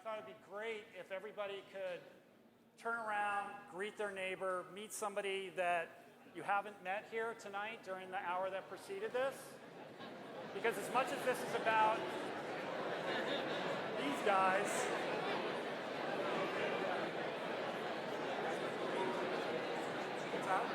thought it'd be great if everybody could turn around, greet their neighbor, meet somebody that you haven't met here tonight during the hour that preceded this. Because as much as this is about these guys, what's up?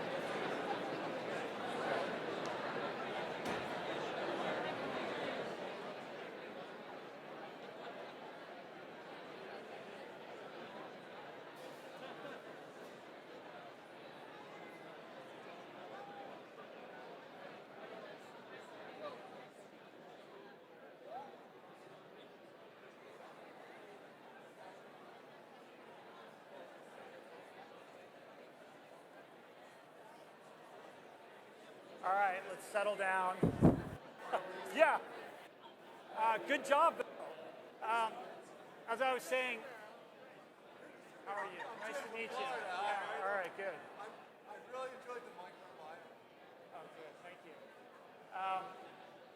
All right, let's settle down. Yeah, good job. As I was saying, how are you? Nice to meet you. Yeah, all right, good. I really enjoyed the microbiome. Oh, good, thank you.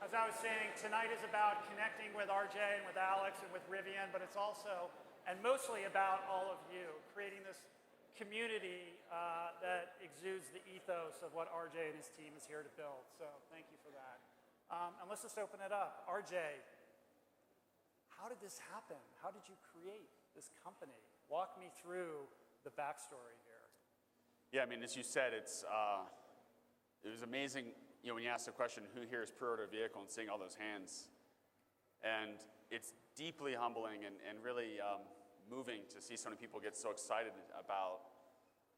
As I was saying, tonight is about connecting with RJ and with Alex and with Rivian, but it's also, and mostly about all of you, creating this community that exudes the ethos of what RJ and his team is here to build. So thank you for that. And let's just open it up. RJ, how did this happen? How did you create this company? Walk me through the backstory here. Yeah, I mean, as you said, it was amazing, when you asked the question, who here has pre-ordered a vehicle, and seeing all those hands. And it's deeply humbling and really moving to see so many people get so excited about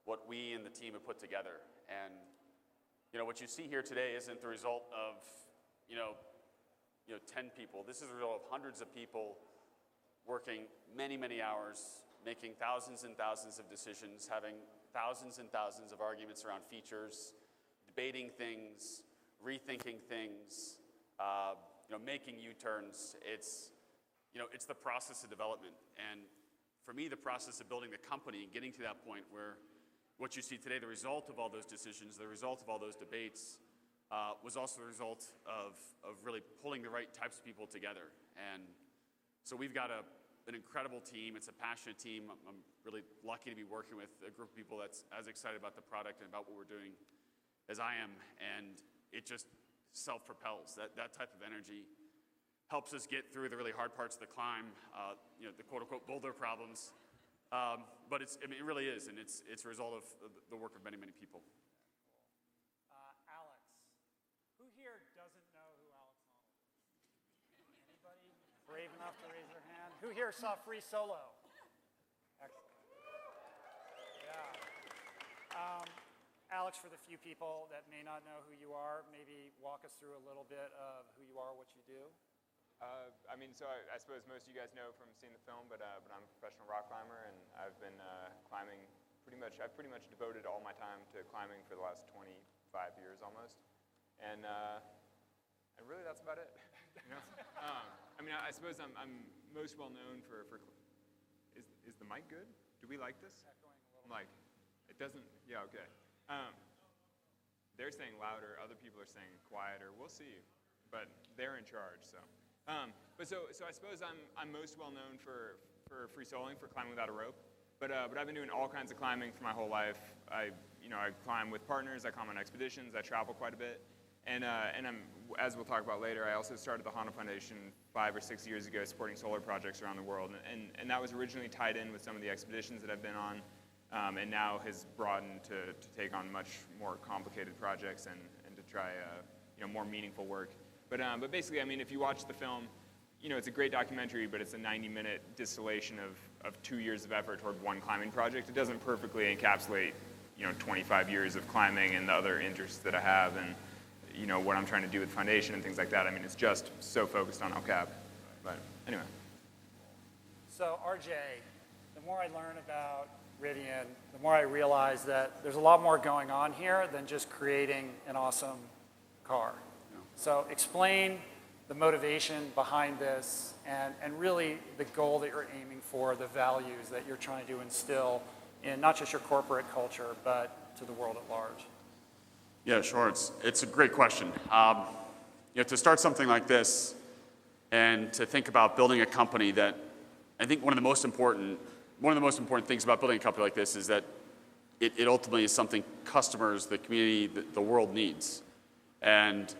what we and the team have put together. And what you see here today isn't the result of 10 people. This is the result of hundreds of people working many, many hours, making thousands and thousands of decisions, having thousands and thousands of arguments around features, debating things, rethinking things, making U-turns. It's the process of development. And for me, the process of building the company and getting to that point where what you see today, the result of all those decisions, the result of all those debates, was also the result of really pulling the right types of people together. And so we've got an incredible team. It's a passionate team. I'm really lucky to be working with a group of people that's as excited about the product and about what we're doing as I am. And it just self-propels. That type of energy helps us get through the really hard parts of the climb, the quote-unquote boulder problems. But it really is, and it's a result of the work of many, many people. Alex. Who here doesn't know who Alex Honnold is? Anybody brave enough to raise their hand? Who here saw Free Solo? Excellent. Yeah. Alex, for the few people that may not know who you are, maybe walk us through a little bit of who you are, what you do. I suppose most of you guys know from seeing the film, but I'm a professional rock climber, and I've been climbing I've pretty much devoted all my time to climbing for the last 25 years almost, and really that's about it. I suppose I'm most well known for is the mic good? Do we like this? Echoing a little. Like, it doesn't. Yeah, okay. They're saying louder. Other people are saying quieter. We'll see, but they're in charge, so. So I suppose I'm most well known for free soloing, for climbing without a rope. But I've been doing all kinds of climbing for my whole life. I climb with partners. I climb on expeditions. I travel quite a bit. And as we'll talk about later, I also started the Honnold Foundation 5 or 6 years ago, supporting solar projects around the world. And that was originally tied in with some of the expeditions that I've been on, and now has broadened to take on much more complicated projects and to try more meaningful work. But basically, if you watch the film, it's a great documentary, but it's a 90-minute distillation of 2 years of effort toward one climbing project. It doesn't perfectly encapsulate, 25 years of climbing and the other interests that I have, and what I'm trying to do with the foundation and things like that. It's just so focused on El Cap. But anyway. So RJ, the more I learn about Rivian, the more I realize that there's a lot more going on here than just creating an awesome car. So explain the motivation behind this and really the goal that you're aiming for, the values that you're trying to instill in not just your corporate culture, but to the world at large. Yeah, sure. It's a great question. To start something like this and to think about building a company that I think one of the most important things about building a company like this is that it ultimately is something customers, the community, the world needs. And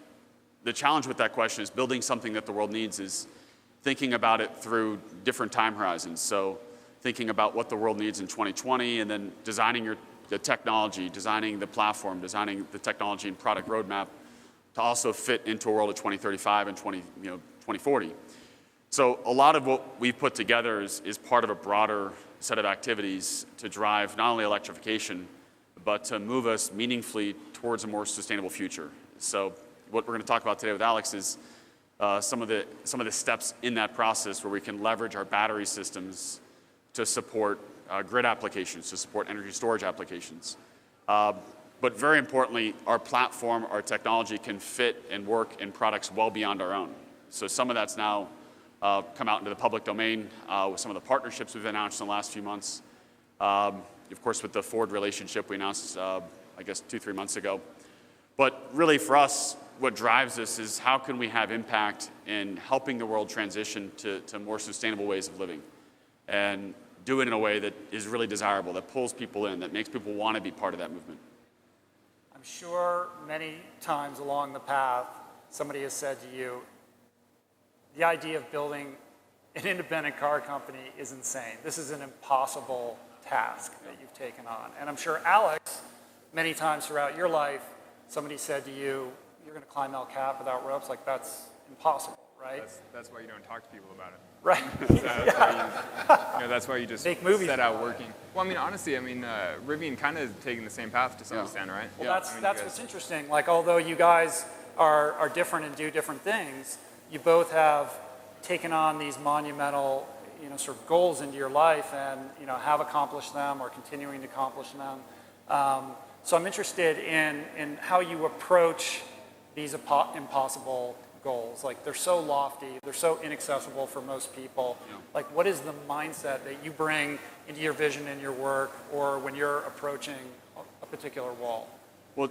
the challenge with that question is building something that the world needs is thinking about it through different time horizons. So thinking about what the world needs in 2020 and then designing the technology, designing the platform, designing the technology and product roadmap to also fit into a world of 2035 and 2040. So a lot of what we've put together is part of a broader set of activities to drive not only electrification, but to move us meaningfully towards a more sustainable future. So what we're going to talk about today with Alex is some of the steps in that process where we can leverage our battery systems to support grid applications, to support energy storage applications. But very importantly, our platform, our technology can fit and work in products well beyond our own. So some of that's now come out into the public domain with some of the partnerships we've announced in the last few months. Of course, with the Ford relationship we announced, I guess, 2-3 months ago. But really for us, what drives us is how can we have impact in helping the world transition to more sustainable ways of living and do it in a way that is really desirable, that pulls people in, that makes people want to be part of that movement. I'm sure many times along the path, somebody has said to you, the idea of building an independent car company is insane. This is an impossible task that you've taken on. And I'm sure, Alex, many times throughout your life, somebody said to you, you're going to climb El Cap without ropes? Like, that's impossible, right? That's why you don't talk to people about it. Right. That's why you just set out working. Well, I mean, honestly, Rivian kind of taking the same path to some extent, right? Well, that's what's interesting. Like, although you guys are different and do different things, you both have taken on these monumental, sort of goals into your life and, have accomplished them or continuing to accomplish them. So I'm interested in how you approach these impossible goals. Like, they're so lofty, they're so inaccessible for most people. Like, what is the mindset that you bring into your vision in your work or when you're approaching a particular wall? Well,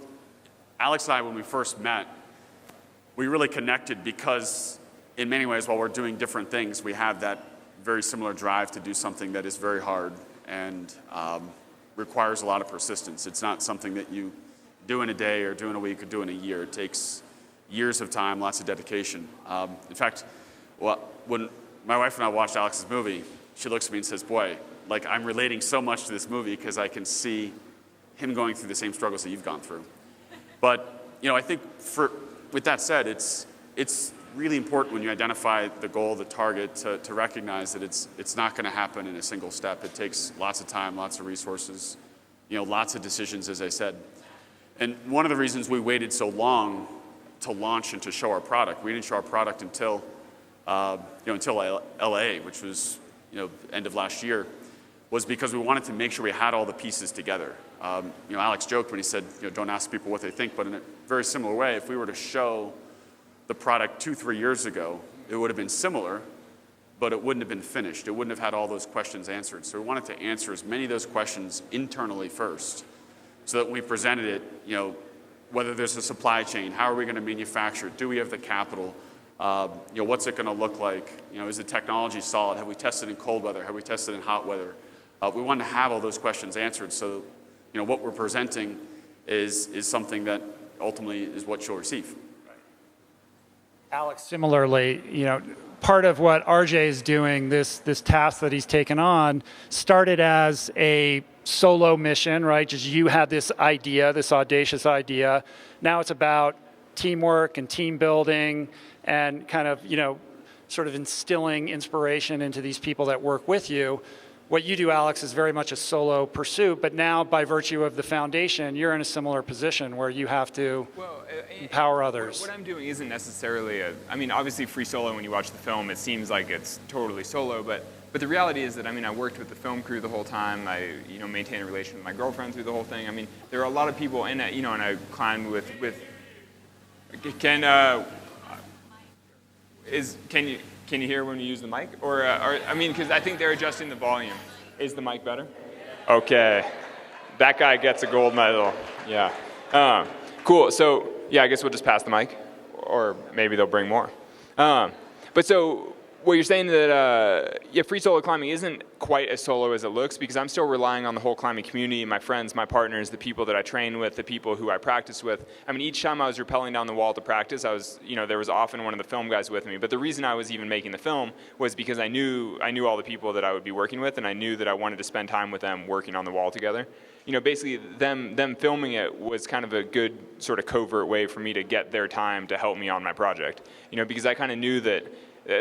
Alex and I, when we first met, we really connected because in many ways, while we're doing different things, we have that very similar drive to do something that is very hard and requires a lot of persistence. It's not something that you do in a day or do in a week or do in a year. It takes years of time, lots of dedication. In fact, when my wife and I watched Alex's with she looks at me and says, boy, like, I'm relating so much to this movie because I can see him going through the same struggles that you've gone through. But, I think with that said, it's really important when you identify the goal, the target, to recognize that it's not going to happen in a single step. It takes lots of time, lots of resources, lots of decisions, as I said. And one of the reasons we waited so long to launch and to show our product, we didn't show our product until LA, which was end of last year, was because we wanted to make sure we had all the pieces together. Alex joked when he said, don't ask people what they think, but in a very similar way, if we were to show the product 2-3 years ago, it would have been similar, but it wouldn't have been finished. It wouldn't have had all those questions answered. So we wanted to answer as many of those questions internally first, so that when we presented it, whether there's a supply chain, how are we going to manufacture it? Do we have the capital? What's it going to look like? Is the technology solid? Have we tested in cold weather? Have we tested in hot weather? We wanted to have all those questions answered, so what we're presenting is something that ultimately is what you'll receive. Alex, similarly, part of what RJ is doing, this task that he's taken on, started as a solo mission, right? Just you had this idea, this audacious idea. Now it's about teamwork and team building and kind of, sort of instilling inspiration into these people that work with you. What you do, Alex, is very much a solo pursuit, but now by virtue of the foundation, you're in a similar position where you have to empower others. What I'm doing isn't necessarily obviously free solo. When you watch the film, it seems like it's totally solo, but the reality is that, I worked with the film crew the whole time. I, maintained a relation with my girlfriend through the whole thing. There are a lot of people, and and I climbed with Can you hear when you use the mic? Or because I think they're adjusting the volume. Is the mic better? Okay. That guy gets a gold medal. Yeah. Cool. So, yeah, I guess we'll just pass the mic. Or maybe they'll bring more. But so Well, you're saying that free solo climbing isn't quite as solo as it looks, because I'm still relying on the whole climbing community, my friends, my partners, the people that I train with, the people who I practice with. I mean, each time I was rappelling down the wall to practice, there was often one of the film guys with me. But the reason I was even making the film was because I knew all the people that I would be working with, and I knew that I wanted to spend time with them working on the wall together. Basically them filming it was kind of a good sort of covert way for me to get their time to help me on my project. Because I kind of knew that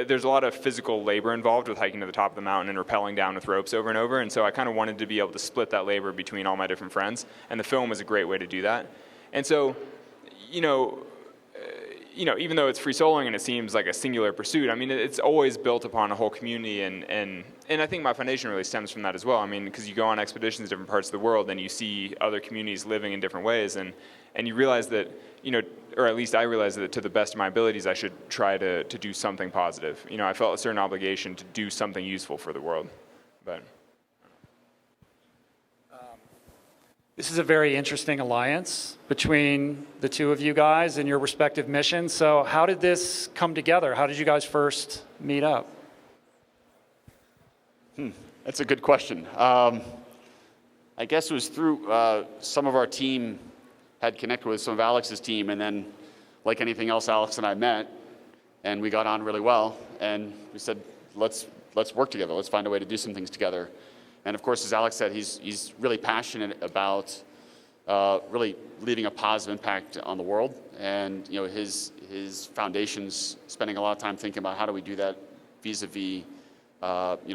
there's a lot of physical labor involved with hiking to the top of the mountain and rappelling down with ropes over and over, and so I kind of wanted to be able to split that labor between all my different friends, and the film was a great way to do that. And so, even though it's free soloing and it seems like a singular pursuit, I mean, it's always built upon a whole community, and I think my foundation really stems from that as well. I mean, because you go on expeditions to different parts of the world, and you see other communities living in different ways, and you realize that, or at least I realized that to the best of my abilities, I should try to do something positive. I felt a certain obligation to do something useful for the world. But This is a very interesting alliance between the two of you guys and your respective missions. So how did this come together? How did you guys first meet up? That's a good question. I guess it was through some of our team had connected with some of Alex's team, and then, like anything else, Alex and I met, and we got on really well, and we said, let's work together. Let's find a way to do some things together. And of course, as Alex said, he's really passionate about really leaving a positive impact on the world, and his foundation's spending a lot of time thinking about how do we do that vis-a-vis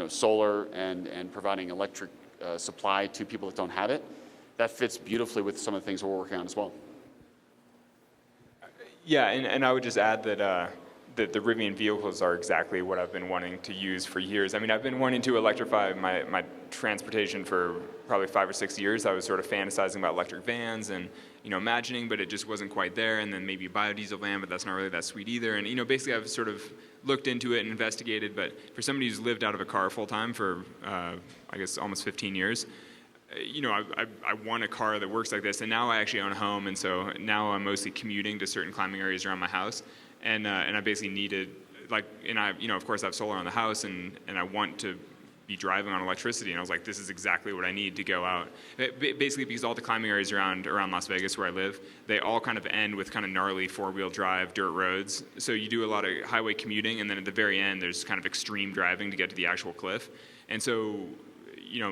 solar and providing electric supply to people that don't have it. That fits beautifully with some of the things we're working on as well. yeah, and I would just add that the Rivian vehicles are exactly what I've been wanting to use for years. I mean, I've been wanting to electrify my transportation for probably 5 or 6 years. I was sort of fantasizing about electric vans and imagining, but it just wasn't quite there. And then maybe a biodiesel van, but that's not really that sweet either. And basically I've sort of looked into it and investigated. But for somebody who's lived out of a car full time for I guess almost 15 years, I want a car that works like this. And now I actually own a home, and so now I'm mostly commuting to certain climbing areas around my house. And I basically needed, of course I have solar on the house, and I want to be driving on electricity. And I was like, this is exactly what I need to go out. Basically, because all the climbing areas around Las Vegas where I live, they all kind of end with kind of gnarly four-wheel drive dirt roads. So you do a lot of highway commuting, and then at the very end, there's kind of extreme driving to get to the actual cliff. And so,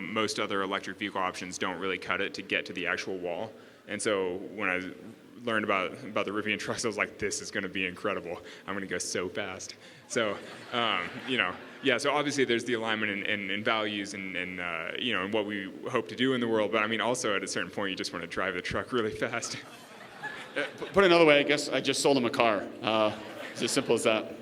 most other electric vehicle options don't really cut it to get to the actual wall. And so when I learned about the Rivian trucks, I was like, this is going to be incredible. I'm going to go so fast. So, so obviously there's the alignment in values and what we hope to do in the world. But I mean, also at a certain point, you just want to drive the truck really fast. Put another way, I guess I just sold him a car. It's as simple as that.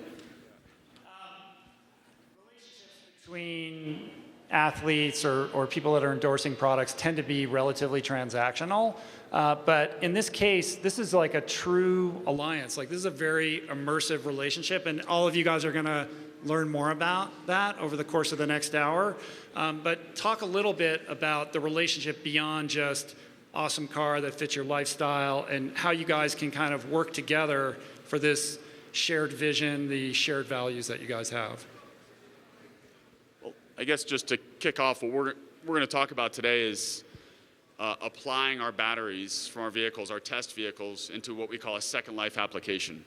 Between athletes or people that are endorsing products tend to be relatively transactional. But in this case, this is like a true alliance. Like, this is a very immersive relationship, and all of you guys are going to learn more about that over the course of the next hour. But talk a little bit about the relationship beyond just awesome car that fits your lifestyle, and how you guys can kind of work together for this shared vision, the shared values that you guys have. Well, I guess just to kick off, what we're going to talk about today is applying our batteries from our vehicles, our test vehicles, into what we call a second life application.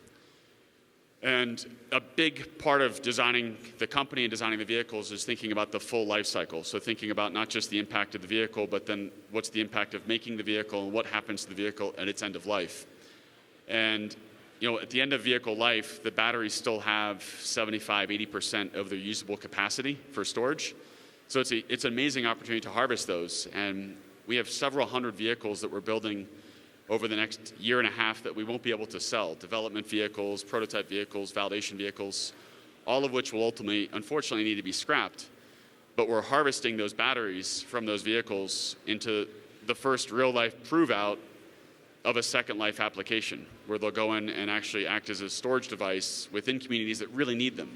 And a big part of designing the company and designing the vehicles is thinking about the full life cycle. So thinking about not just the impact of the vehicle, but then what's the impact of making the vehicle and what happens to the vehicle at its end of life. And at the end of vehicle life, the batteries still have 75, 80% of their usable capacity for storage. So it's an amazing opportunity to harvest those. And we have several hundred vehicles that we're building over the next year and a half that we won't be able to sell. Development vehicles, prototype vehicles, validation vehicles, all of which will ultimately, unfortunately, need to be scrapped. But we're harvesting those batteries from those vehicles into the first real-life prove-out of a second life application, where they'll go in and actually act as a storage device within communities that really need them.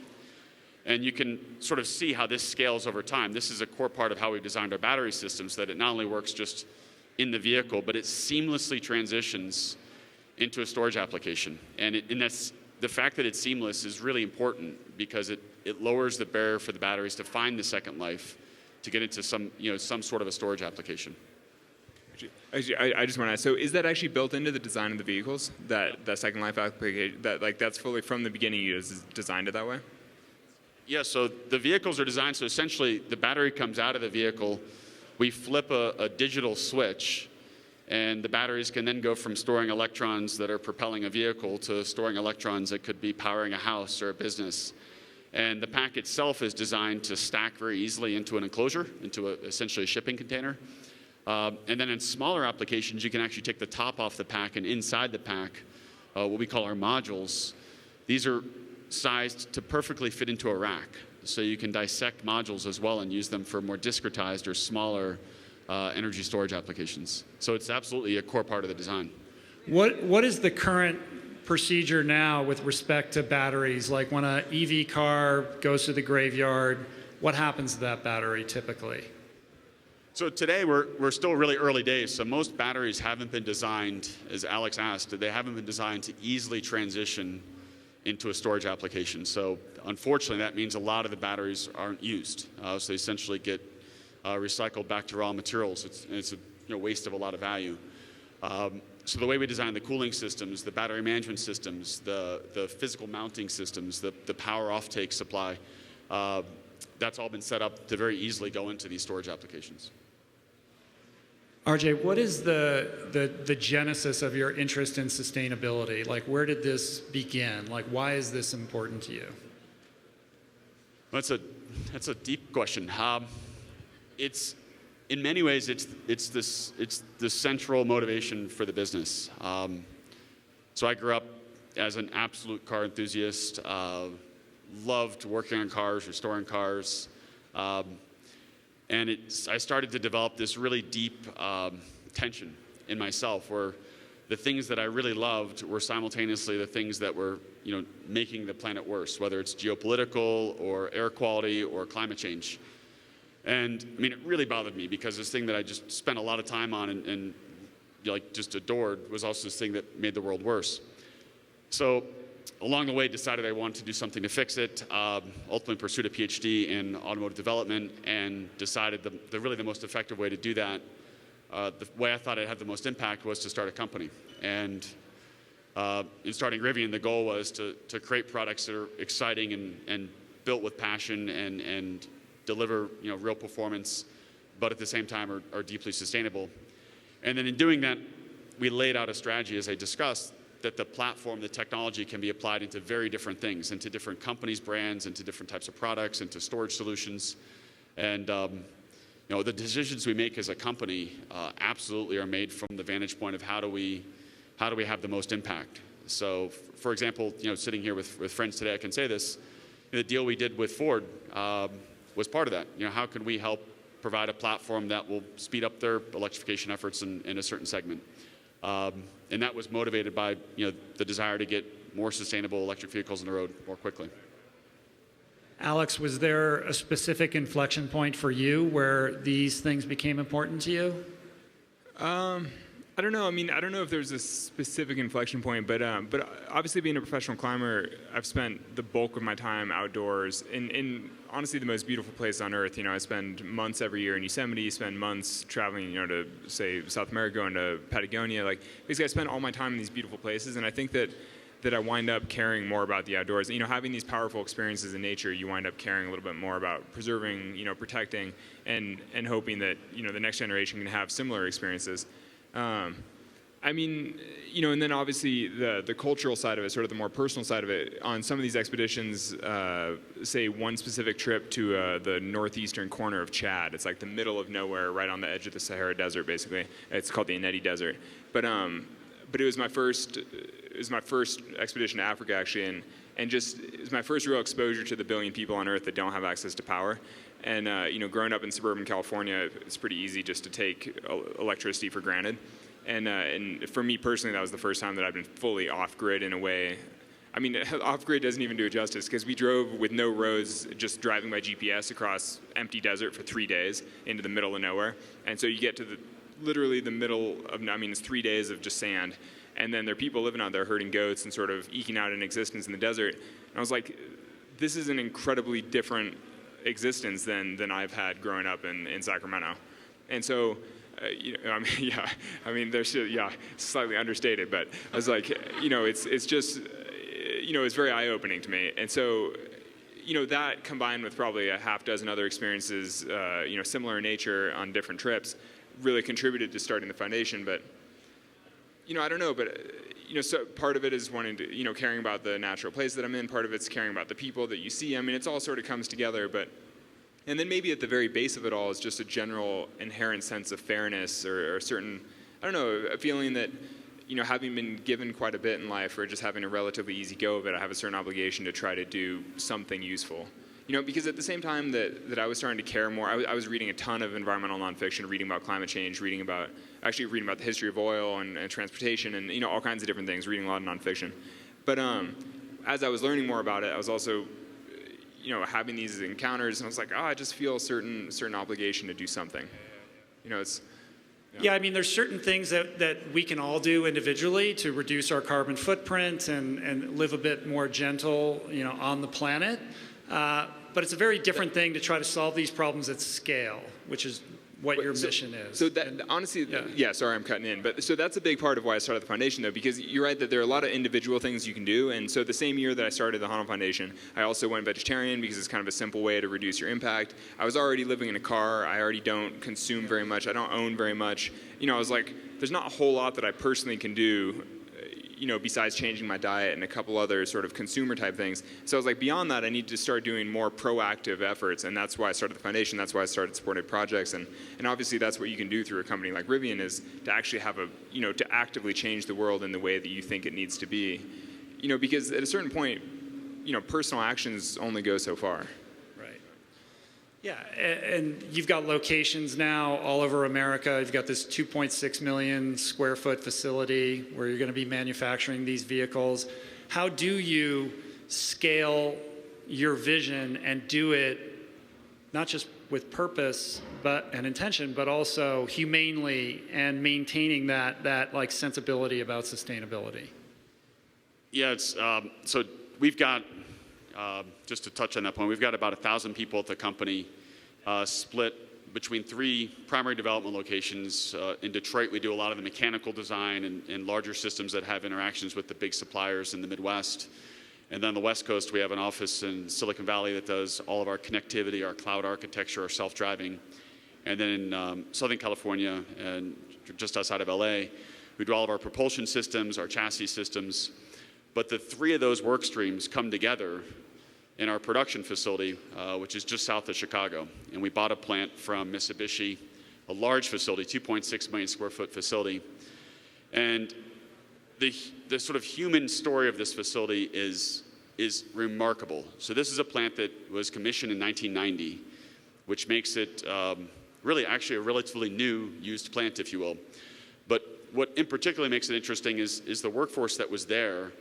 And you can sort of see how this scales over time. This is a core part of how we've designed our battery systems, that it not only works just in the vehicle, but it seamlessly transitions into a storage application. And that's the fact that it's seamless is really important because it lowers the barrier for the batteries to find the second life to get into some sort of a storage application. I just want to ask, so is that actually built into the design of the vehicles, that second life application, that's fully from the beginning you designed it that way? Yeah, so the vehicles are designed so essentially the battery comes out of the vehicle, we flip a digital switch, and the batteries can then go from storing electrons that are propelling a vehicle to storing electrons that could be powering a house or a business. And the pack itself is designed to stack very easily into an enclosure, into essentially a shipping container. And then in smaller applications, you can actually take the top off the pack, and inside the pack, what we call our modules, these are sized to perfectly fit into a rack. So you can dissect modules as well and use them for more discretized or smaller energy storage applications. So it's absolutely a core part of the design. What is the current procedure now with respect to batteries? Like when an EV car goes to the graveyard, what happens to that battery typically? So today we're still really early days. So most batteries haven't been designed, as Alex asked, they haven't been designed to easily transition into a storage application. So unfortunately, that means a lot of the batteries aren't used. So they essentially get recycled back to raw materials. It's a waste of a lot of value. So the way we design the cooling systems, the battery management systems, the physical mounting systems, the power offtake supply, that's all been set up to very easily go into these storage applications. RJ, what is the genesis of your interest in sustainability? Like, where did this begin? Like, why is this important to you? Well, that's a deep question. It's in many ways it's the central motivation for the business. So I grew up as an absolute car enthusiast. Loved working on cars, restoring cars. And I started to develop this really deep tension in myself where the things that I really loved were simultaneously the things that were making the planet worse, whether it's geopolitical or air quality or climate change. And I mean, it really bothered me because this thing that I just spent a lot of time on and just adored was also this thing that made the world worse. So along the way, decided I wanted to do something to fix it. Ultimately pursued a PhD in automotive development and decided the most effective way to do that, the way I thought I'd have the most impact was to start a company. And in starting Rivian, the goal was to create products that are exciting and built with passion and deliver real performance, but at the same time are deeply sustainable. And then in doing that, we laid out a strategy, as I discussed, that the platform, the technology can be applied into very different things, into different companies, brands, into different types of products, into storage solutions. And the decisions we make as a company absolutely are made from the vantage point of how do we have the most impact. So, for example, sitting here with friends today, I can say this: the deal we did with Ford was part of that. How can we help provide a platform that will speed up their electrification efforts in a certain segment? And that was motivated by the desire to get more sustainable electric vehicles on the road more quickly. Alex, was there a specific inflection point for you where these things became important to you? I don't know. I mean, I don't know if there's a specific inflection point, but obviously being a professional climber, I've spent the bulk of my time outdoors in honestly the most beautiful place on earth. I spend months every year in Yosemite, spend months traveling, to say South America, going to Patagonia. Like basically, I spend all my time in these beautiful places, and I think that I wind up caring more about the outdoors. Having these powerful experiences in nature, you wind up caring a little bit more about preserving, protecting, and hoping that the next generation can have similar experiences. And then obviously the cultural side of it, sort of the more personal side of it, on some of these expeditions, say one specific trip to the northeastern corner of Chad. It's like the middle of nowhere, right on the edge of the Sahara Desert, basically. It's called the Anneti Desert. But it was my first expedition to Africa, actually, and just it was my first real exposure to the billion people on Earth that don't have access to power. And growing up in suburban California, it's pretty easy just to take electricity for granted. And for me personally, that was the first time that I've been fully off-grid in a way. I mean, off-grid doesn't even do it justice because we drove with no roads, just driving by GPS across empty desert for 3 days into the middle of nowhere. And so you get to literally the middle of, it's 3 days of just sand. and then there are people living out there herding goats and sort of eking out an existence in the desert. And I was like, this is an incredibly different existence than I've had growing up in Sacramento. And so, slightly understated, but I was like, it's just, it's very eye-opening to me. And so, that combined with probably a half dozen other experiences, similar in nature on different trips, really contributed to starting the foundation. But, I don't know, but, so part of it is wanting to, caring about the natural place that I'm in. Part of it's caring about the people that you see. I mean, it's all sort of comes together, but, and then maybe at the very base of it all is just a general inherent sense of fairness or a certain, I don't know, a feeling that, having been given quite a bit in life or just having a relatively easy go of it, I have a certain obligation to try to do something useful. Because at the same time that I was starting to care more, I was reading a ton of environmental nonfiction, reading about climate change, reading about the history of oil and transportation and, all kinds of different things, reading a lot of nonfiction. But as I was learning more about it, I was also, having these encounters, and I was like, I just feel a certain obligation to do something. Yeah, I mean, there's certain things that we can all do individually to reduce our carbon footprint and live a bit more gentle, on the planet. But it's a very different thing to try to solve these problems at scale, which is what your mission is. So that, honestly, sorry I'm cutting in, but so that's a big part of why I started the foundation, though, because you're right that there are a lot of individual things you can do. And so the same year that I started the Honnold Foundation, I also went vegetarian because it's kind of a simple way to reduce your impact. I was already living in a car. I already don't consume very much. I don't own very much. I was like, there's not a whole lot that I personally can do, besides changing my diet and a couple other sort of consumer type things. So I was like, beyond that, I need to start doing more proactive efforts. And that's why I started the foundation. That's why I started supporting projects. And obviously that's what you can do through a company like Rivian is to actually have to actively change the world in the way that you think it needs to be. Because at a certain point, personal actions only go so far. Yeah, and you've got locations now all over America. You've got this 2.6 million square foot facility where you're going to be manufacturing these vehicles. How do you scale your vision and do it not just with purpose and intention, but also humanely and maintaining that like sensibility about sustainability? Yeah, it's so we've got. Just to touch on that point, we've got about 1,000 people at the company, split between 3 primary development locations. In Detroit, we do a lot of the mechanical design and larger systems that have interactions with the big suppliers in the Midwest. And then on the West Coast, we have an office in Silicon Valley that does all of our connectivity, our cloud architecture, our self-driving. And then in Southern California and just outside of LA, we do all of our propulsion systems, our chassis systems. But the 3 of those work streams come together in our production facility, which is just south of Chicago. And we bought a plant from Mitsubishi, a large facility, 2.6 million square foot facility. And the sort of human story of this facility is remarkable. So this is a plant that was commissioned in 1990, which makes it really actually a relatively new used plant, if you will. But what in particular makes it interesting is the workforce that was there.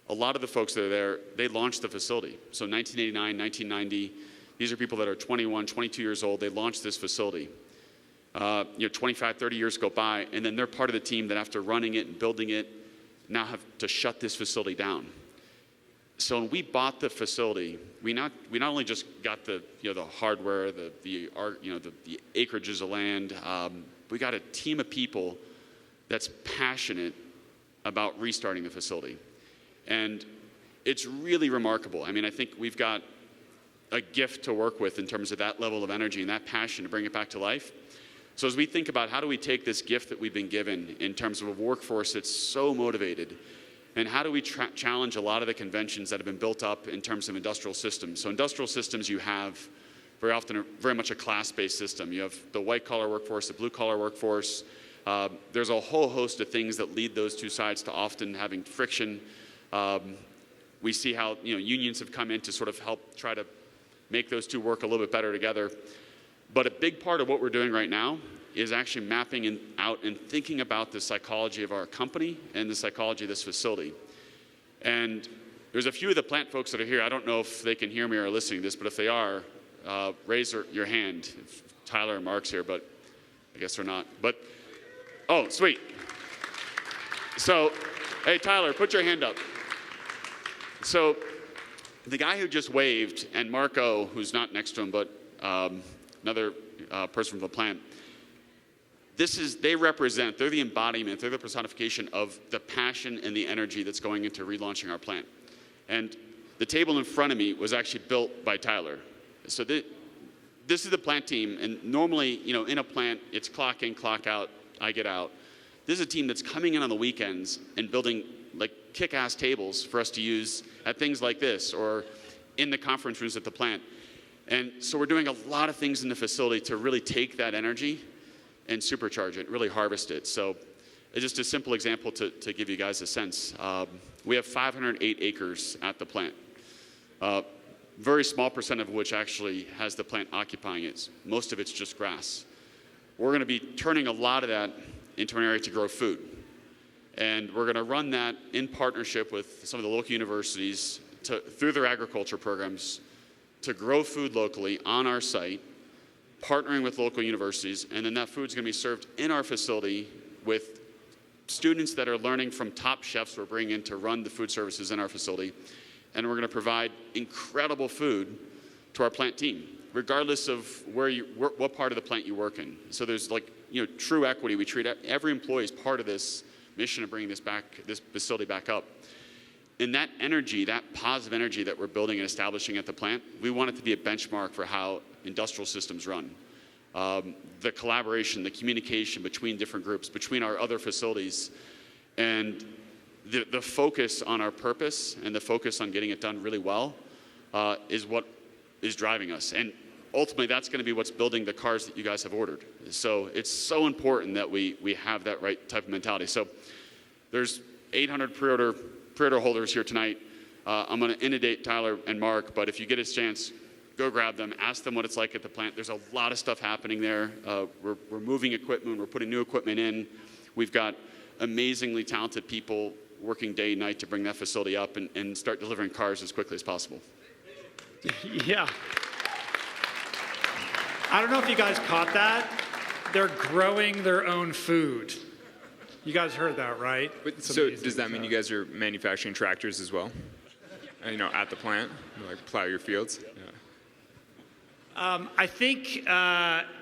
A lot of the folks that are there, they launched the facility. So 1989, 1990, these are people that are 21, 22 years old. They launched this facility. 25, 30 years go by, and then they're part of the team that after running it and building it, now have to shut this facility down. So when we bought the facility, we not only just got the hardware, the acreages of land, we got a team of people that's passionate about restarting the facility. And it's really remarkable. I mean, I think we've got a gift to work with in terms of that level of energy and that passion to bring it back to life. So as we think about how do we take this gift that we've been given in terms of a workforce that's so motivated, and how do we challenge a lot of the conventions that have been built up in terms of industrial systems. So industrial systems, you have very often very much a class-based system. You have the white-collar workforce, the blue-collar workforce. There's a whole host of things that lead those two sides to often having friction. We see how unions have come in to sort of help try to make those two work a little bit better together. But a big part of what we're doing right now is actually mapping out and thinking about the psychology of our company and the psychology of this facility. And there's a few of the plant folks that are here. I don't know if they can hear me or are listening to this, but if they are, raise your hand. If Tyler and Mark's here, but I guess they're not. But, oh, sweet. So, hey, Tyler, put your hand up. So, the guy who just waved, and Marco, who's not next to him, but another person from the plant, they're the embodiment, they're the personification of the passion and the energy that's going into relaunching our plant. And the table in front of me was actually built by Tyler. So this is the plant team, and normally, in a plant, it's clock in, clock out, I get out. This is a team that's coming in on the weekends and building like kick-ass tables for us to use at things like this or in the conference rooms at the plant. And so we're doing a lot of things in the facility to really take that energy and supercharge it, really harvest it. So it's just a simple example to give you guys a sense. We have 508 acres at the plant. Very small percent of which actually has the plant occupying it. Most of it's just grass. We're going to be turning a lot of that into an area to grow food. And we're going to run that in partnership with some of the local universities through their agriculture programs to grow food locally on our site, partnering with local universities, and then that food's going to be served in our facility with students that are learning from top chefs we're bringing in to run the food services in our facility. And we're going to provide incredible food to our plant team, regardless of what part of the plant you work in. So there's true equity. We treat every employee as part of this mission of bringing this facility back up. And that energy, that positive energy that we're building and establishing at the plant, we want it to be a benchmark for how industrial systems run. The collaboration, the communication between different groups, between our other facilities, and the focus on our purpose and the focus on getting it done really well is what is driving us. And ultimately, that's going to be what's building the cars that you guys have ordered. So it's so important that we have that right type of mentality. So there's 800 pre-order holders here tonight. I'm going to inundate Tyler and Mark, but if you get a chance, go grab them, ask them what it's like at the plant. There's a lot of stuff happening there. We're moving equipment, we're putting new equipment in. We've got amazingly talented people working day and night to bring that facility up and start delivering cars as quickly as possible. Yeah. I don't know if you guys caught that. They're growing their own food. You guys heard that, right? So does that mean you guys are manufacturing tractors as well? At the plant, like plow your fields? Yeah. I think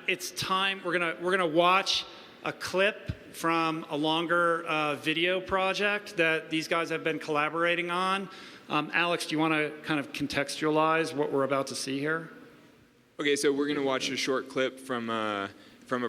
it's time. We're gonna watch a clip from a longer video project that these guys have been collaborating on. Alex, do you want to kind of contextualize what we're about to see here? Okay, so we're going to watch a short clip from a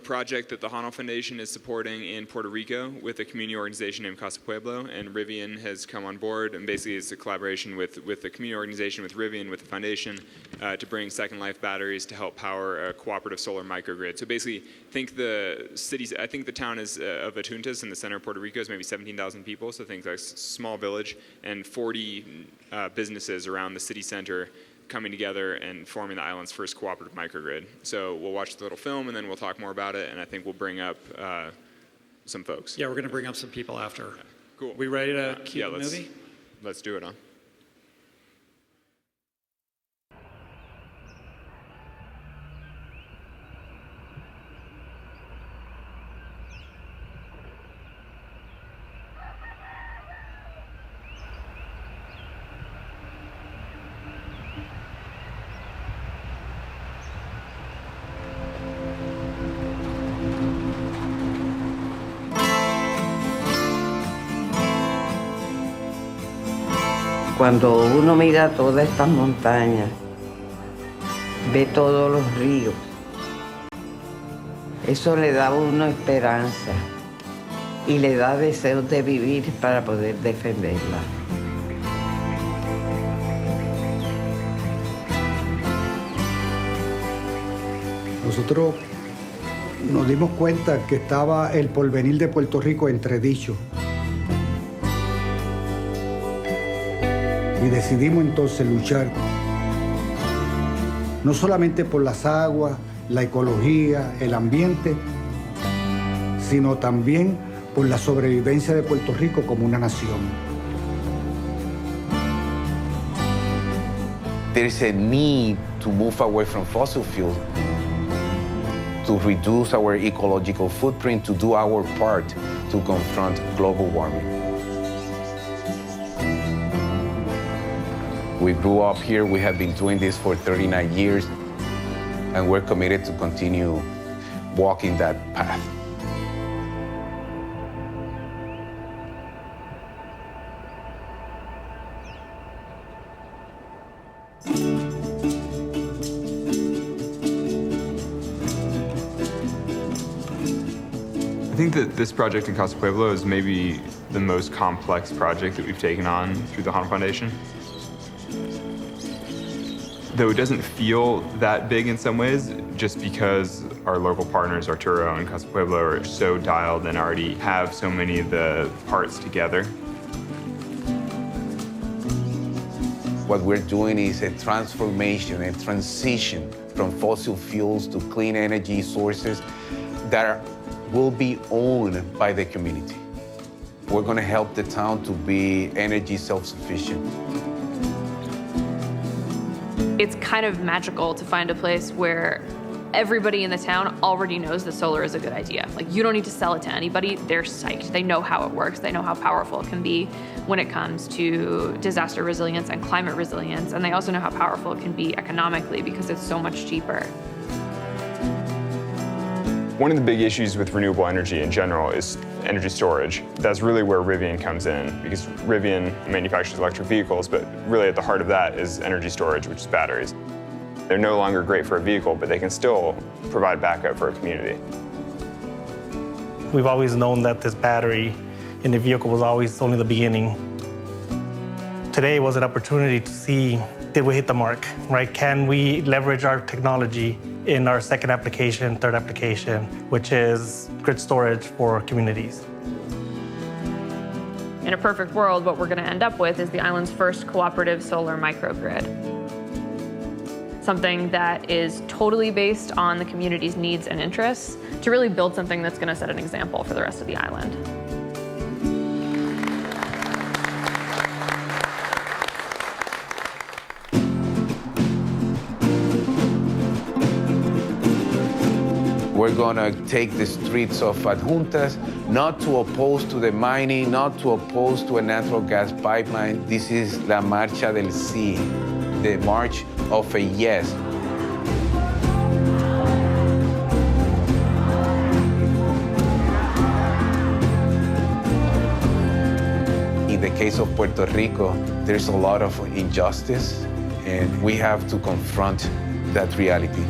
project that the Honnold Foundation is supporting in Puerto Rico with a community organization named Casa Pueblo, and Rivian has come on board, and basically it's a collaboration with the community organization, with Rivian, with the foundation, to bring Second Life batteries to help power a cooperative solar microgrid. So basically, think the town is of Atuntas in the center of Puerto Rico is maybe 17,000 people, so think like a small village, and 40 businesses around the city center coming together and forming the island's first cooperative microgrid. So we'll watch the little film and then we'll talk more about it, and I think we'll bring up some folks. Yeah, we're going to bring up some people after. Okay, cool. We ready to cue the movie? Let's do it, huh? Cuando uno mira todas estas montañas, ve todos los ríos, eso le da a uno esperanza y le da deseos de vivir para poder defenderla. Nosotros nos dimos cuenta que estaba el porvenir de Puerto Rico entredicho. Y decidimos entonces luchar, no solamente por las aguas, la ecología, el ambiente, sino también por la sobrevivencia de Puerto Rico como una nación. There is a need to move away from fossil fuels, to reduce our ecological footprint, to do our part to confront global warming. We grew up here. We have been doing this for 39 years, and we're committed to continue walking that path. I think that this project in Casa Pueblo is maybe the most complex project that we've taken on through the Honnold Foundation. Though it doesn't feel that big in some ways, just because our local partners, Arturo and Casa Pueblo, are so dialed and already have so many of the parts together. What we're doing is a transformation, a transition from fossil fuels to clean energy sources that will be owned by the community. We're going to help the town to be energy self-sufficient. It's kind of magical to find a place where everybody in the town already knows that solar is a good idea. Like, you don't need to sell it to anybody. They're psyched. They know how it works. They know how powerful it can be when it comes to disaster resilience and climate resilience. And they also know how powerful it can be economically because it's so much cheaper. One of the big issues with renewable energy in general is energy storage. That's really where Rivian comes in, because Rivian manufactures electric vehicles, but really at the heart of that is energy storage, which is batteries. They're no longer great for a vehicle, but they can still provide backup for a community. We've always known that this battery in the vehicle was always only the beginning. Today was an opportunity to see, did we hit the mark, right? Can we leverage our technology in our second application, third application, which is grid storage for communities? In a perfect world, what we're going to end up with is the island's first cooperative solar microgrid. Something that is totally based on the community's needs and interests to really build something that's going to set an example for the rest of the island. We're gonna take the streets of Adjuntas, not to oppose to the mining, not to oppose to a natural gas pipeline. This is La Marcha del Sí, the march of a yes. In the case of Puerto Rico, there's a lot of injustice, and we have to confront that reality.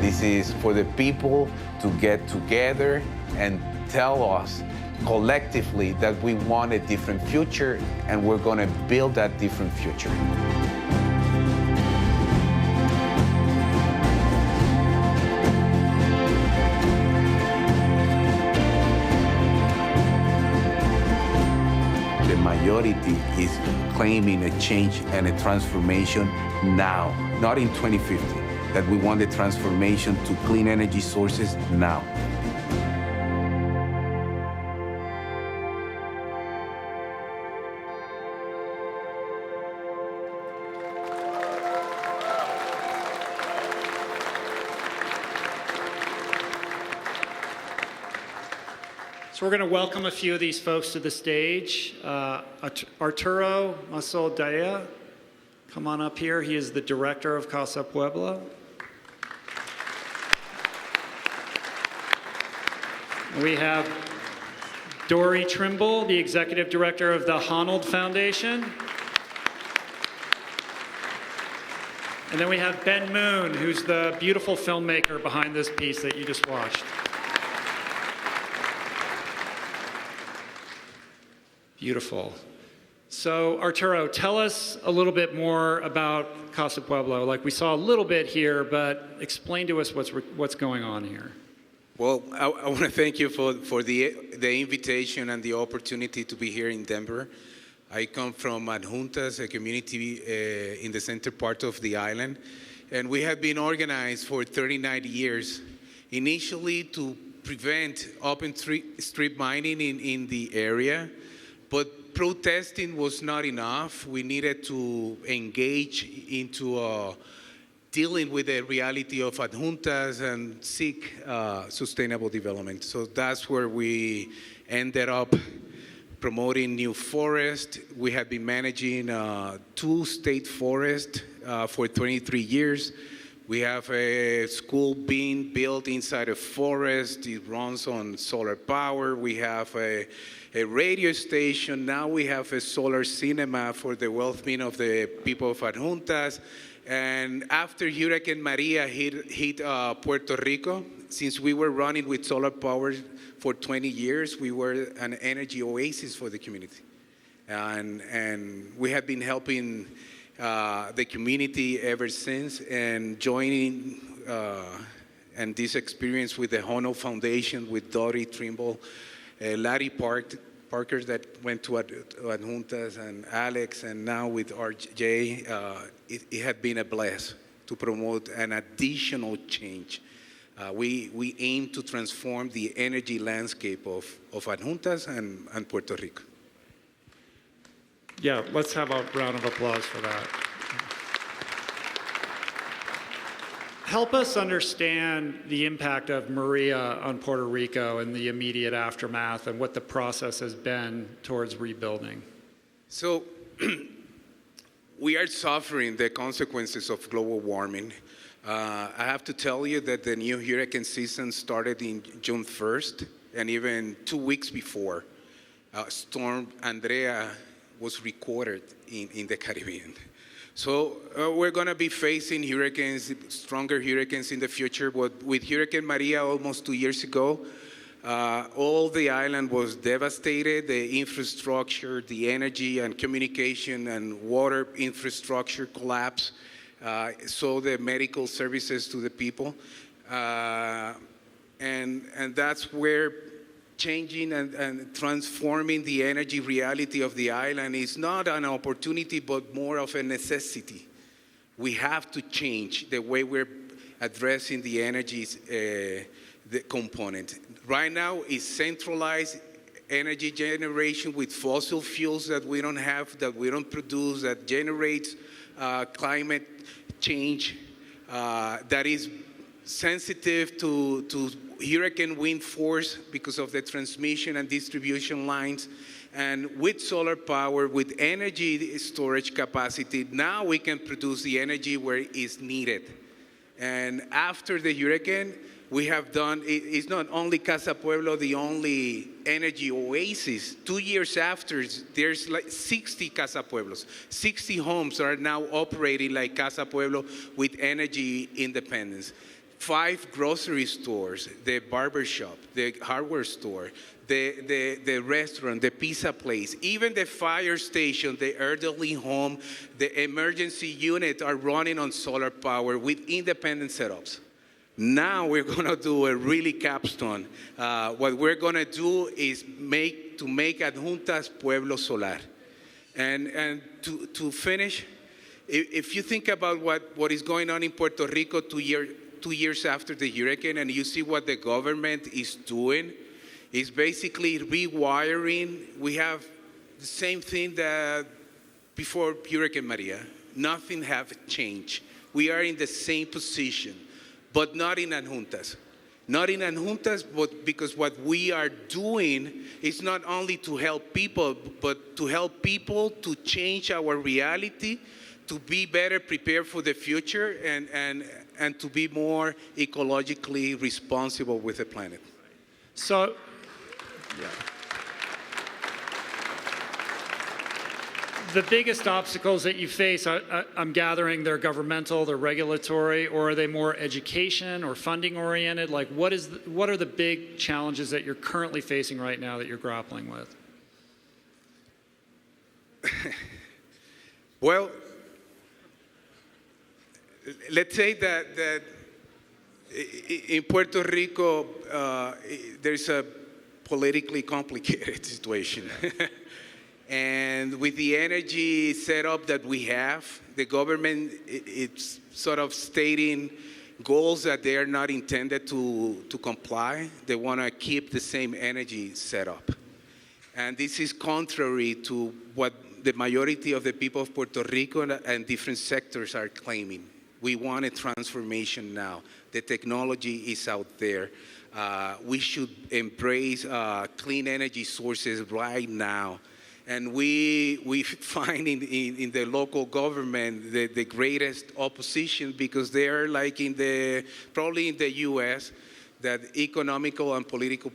This is for the people to get together and tell us collectively that we want a different future, and we're going to build that different future. The majority is claiming a change and a transformation now, not in 2050. That we want the transformation to clean energy sources now. So we're going to welcome a few of these folks to the stage. Arturo Massoldea, come on up here. He is the director of Casa Pueblo. We have Dory Trimble, the executive director of the Honnold Foundation. And then we have Ben Moon, who's the beautiful filmmaker behind this piece that you just watched. Beautiful. So Arturo, tell us a little bit more about Casa Pueblo. Like, we saw a little bit here, but explain to us what's going on here. Well, I want to thank you for the invitation and the opportunity to be here in Denver. I come from Adjuntas, a community in the center part of the island, and we have been organized for 39 years, initially to prevent open strip mining in the area, but protesting was not enough. We needed to engage into dealing with the reality of adjuntas and seek sustainable development. So that's where we ended up promoting new forest. We have been managing 2 state forests for 23 years. We have a school being built inside a forest. It runs on solar power. We have a radio station. Now we have a solar cinema for the well-being of the people of adjuntas. And after Hurricane Maria hit Puerto Rico, since we were running with solar power for 20 years, we were an energy oasis for the community. And we have been helping the community ever since, and joining and this experience with the Honnold Foundation, with Dory Trimble, Larry Parker that went to adjuntas, and Alex, and now with RJ, it had been a blast to promote an additional change. We aim to transform the energy landscape of adjuntas and Puerto Rico. Yeah, let's have a round of applause for that. Help us understand the impact of Maria on Puerto Rico and the immediate aftermath, and what the process has been towards rebuilding. So we are suffering the consequences of global warming. I have to tell you that the new hurricane season started in June 1st, and even 2 weeks before, Storm Andrea was recorded in the Caribbean. So we're going to be facing hurricanes, stronger hurricanes in the future. But with Hurricane Maria almost 2 years ago, all the island was devastated. The infrastructure, the energy and communication and water infrastructure collapsed. So the medical services to the people. And that's where changing and transforming the energy reality of the island is not an opportunity, but more of a necessity. We have to change the way we're addressing the energy the component. Right now, it's centralized energy generation with fossil fuels that we don't have, that we don't produce, that generates climate change, that is sensitive to hurricane wind force because of the transmission and distribution lines. And with solar power, with energy storage capacity, now we can produce the energy where it is needed. And after the hurricane, we have done, it's not only Casa Pueblo the only energy oasis. 2 years after, there's like 60 Casa Pueblos. 60 homes are now operating like Casa Pueblo with energy independence. 5 grocery stores, the barber shop, the hardware store, the restaurant, the pizza place, even the fire station, the elderly home, the emergency unit are running on solar power with independent setups. Now we're going to do a really capstone. What we're going to do is make Adjuntas Pueblo Solar. And to finish, if you think about what is going on in Puerto Rico 2 years after the hurricane, and you see what the government is doing, is basically rewiring. We have the same thing that before Hurricane Maria. Nothing have changed. We are in the same position, but not in adjuntas. Not in adjuntas, but because what we are doing is not only to help people, but to help people to change our reality, to be better prepared for the future, and to be more ecologically responsible with the planet. So, yeah. The biggest obstacles that you face, I'm gathering they're governmental, they're regulatory, or are they more education or funding oriented? Like, what are the big challenges that you're currently facing right now that you're grappling with? Well, let's say that in Puerto Rico, there's a politically complicated situation. And with the energy setup that we have, the government, it's sort of stating goals that they are not intended to comply. They want to keep the same energy setup. And this is contrary to what the majority of the people of Puerto Rico and different sectors are claiming. We want a transformation now. The technology is out there. We should embrace clean energy sources right now. And we find in the local government the greatest opposition, because they are like probably in the US, that economical and political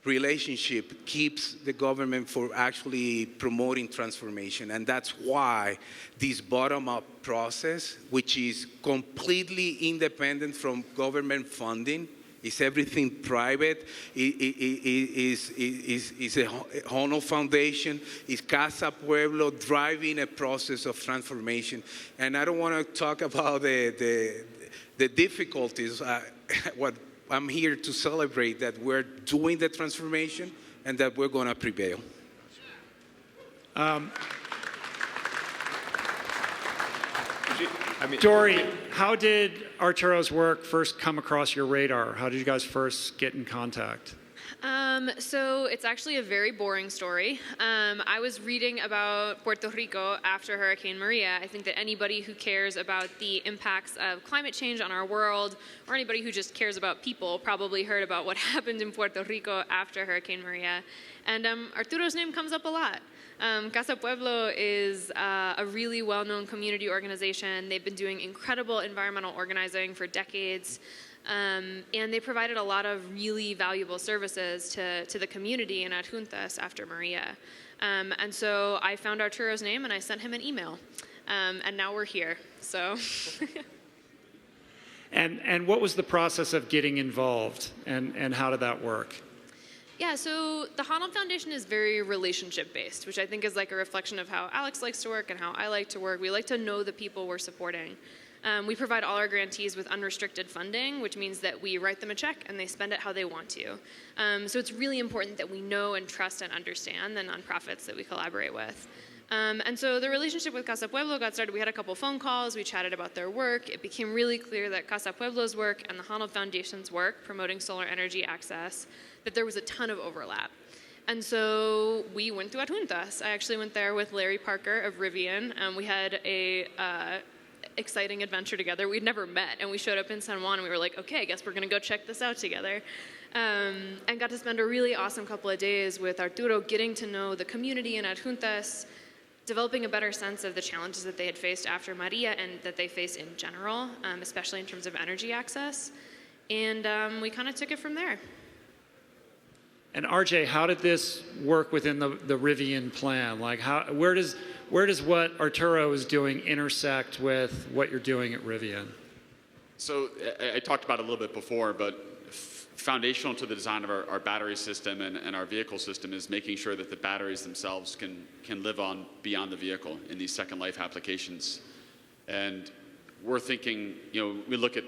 relationship keeps the government for actually promoting transformation. And that's why this bottom-up process, which is completely independent from government funding, is everything private, is a Honnold Foundation, is Casa Pueblo driving a process of transformation. And I don't want to talk about the difficulties. What I'm here to celebrate that we're doing the transformation and that we're going to prevail. Dory, how did Arturo's work first come across your radar? How did you guys first get in contact? So it's actually a very boring story. I was reading about Puerto Rico after Hurricane Maria. I think that anybody who cares about the impacts of climate change on our world, or anybody who just cares about people, probably heard about what happened in Puerto Rico after Hurricane Maria. And Arturo's name comes up a lot. Casa Pueblo is a really well-known community organization. They've been doing incredible environmental organizing for decades. And they provided a lot of really valuable services to the community in Adjuntas after Maria. And so I found Arturo's name and I sent him an email. And now we're here, so. And what was the process of getting involved, and how did that work? Yeah, so the Honnold Foundation is very relationship-based, which I think is like a reflection of how Alex likes to work and how I like to work. We like to know the people we're supporting. We provide all our grantees with unrestricted funding, which means that we write them a check and they spend it how they want to. So it's really important that we know and trust and understand the nonprofits that we collaborate with. And so the relationship with Casa Pueblo got started. We had a couple phone calls. We chatted about their work. It became really clear that Casa Pueblo's work and the Honnold Foundation's work promoting solar energy access, that there was a ton of overlap. And so we went to Adjuntas. I actually went there with Larry Parker of Rivian. We had a exciting adventure together. We'd never met, and we showed up in San Juan, and we were like, okay, I guess we're gonna go check this out together. And got to spend a really awesome couple of days with Arturo, getting to know the community in Adjuntas, developing a better sense of the challenges that they had faced after Maria and that they face in general, especially in terms of energy access. And we kind of took it from there. And RJ, how did this work within the Rivian plan? Like, where does what Arturo is doing intersect with what you're doing at Rivian? So I talked about it a little bit before, but foundational to the design of our battery system and our vehicle system is making sure that the batteries themselves can live on beyond the vehicle in these second life applications. And we're thinking, we look at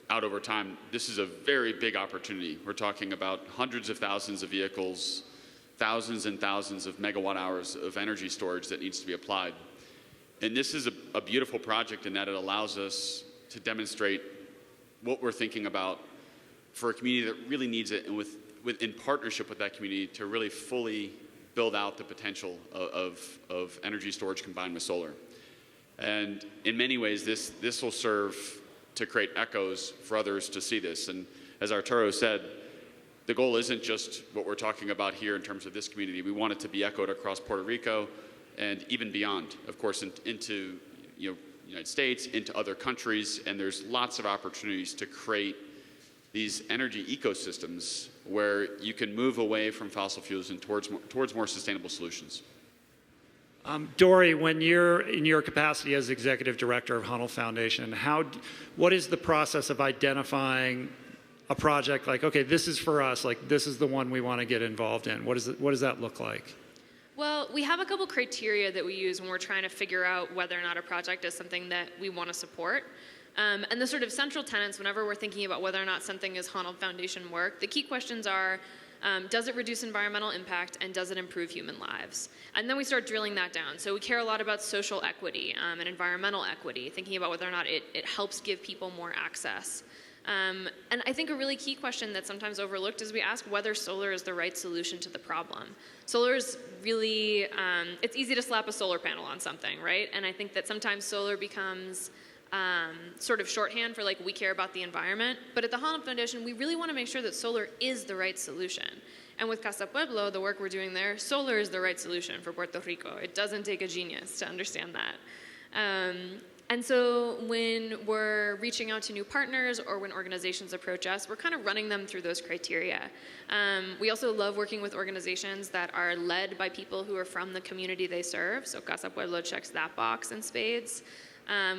out over time, this is a very big opportunity. We're talking about hundreds of thousands of vehicles, thousands and thousands of megawatt hours of energy storage that needs to be applied. And this is a beautiful project in that it allows us to demonstrate what we're thinking about for a community that really needs it, and in partnership with that community to really fully build out the potential of energy storage combined with solar. And in many ways, this will serve to create echoes for others to see this. And as Arturo said, the goal isn't just what we're talking about here in terms of this community. We want it to be echoed across Puerto Rico and even beyond, of course, into United States, into other countries. And there's lots of opportunities to create these energy ecosystems where you can move away from fossil fuels and towards more sustainable solutions. Dory, when you're in your capacity as executive director of Honnold Foundation, what is the process of identifying a project like, okay, this is for us, like this is the one we want to get involved in? What does that look like? Well, we have a couple criteria that we use when we're trying to figure out whether or not a project is something that we want to support. And the sort of central tenets, whenever we're thinking about whether or not something is Honnold Foundation work, the key questions are, does it reduce environmental impact, and does it improve human lives? And then we start drilling that down. So we care a lot about social equity and environmental equity, thinking about whether or not it helps give people more access. And I think a really key question that's sometimes overlooked is we ask whether solar is the right solution to the problem. Solar is really, it's easy to slap a solar panel on something, right? And I think that sometimes solar becomes sort of shorthand for like, we care about the environment. But at the Honnold Foundation, we really want to make sure that solar is the right solution. And with Casa Pueblo, the work we're doing there, solar is the right solution for Puerto Rico. It doesn't take a genius to understand that. And so when we're reaching out to new partners or when organizations approach us, we're kind of running them through those criteria. We also love working with organizations that are led by people who are from the community they serve. So Casa Pueblo checks that box in spades.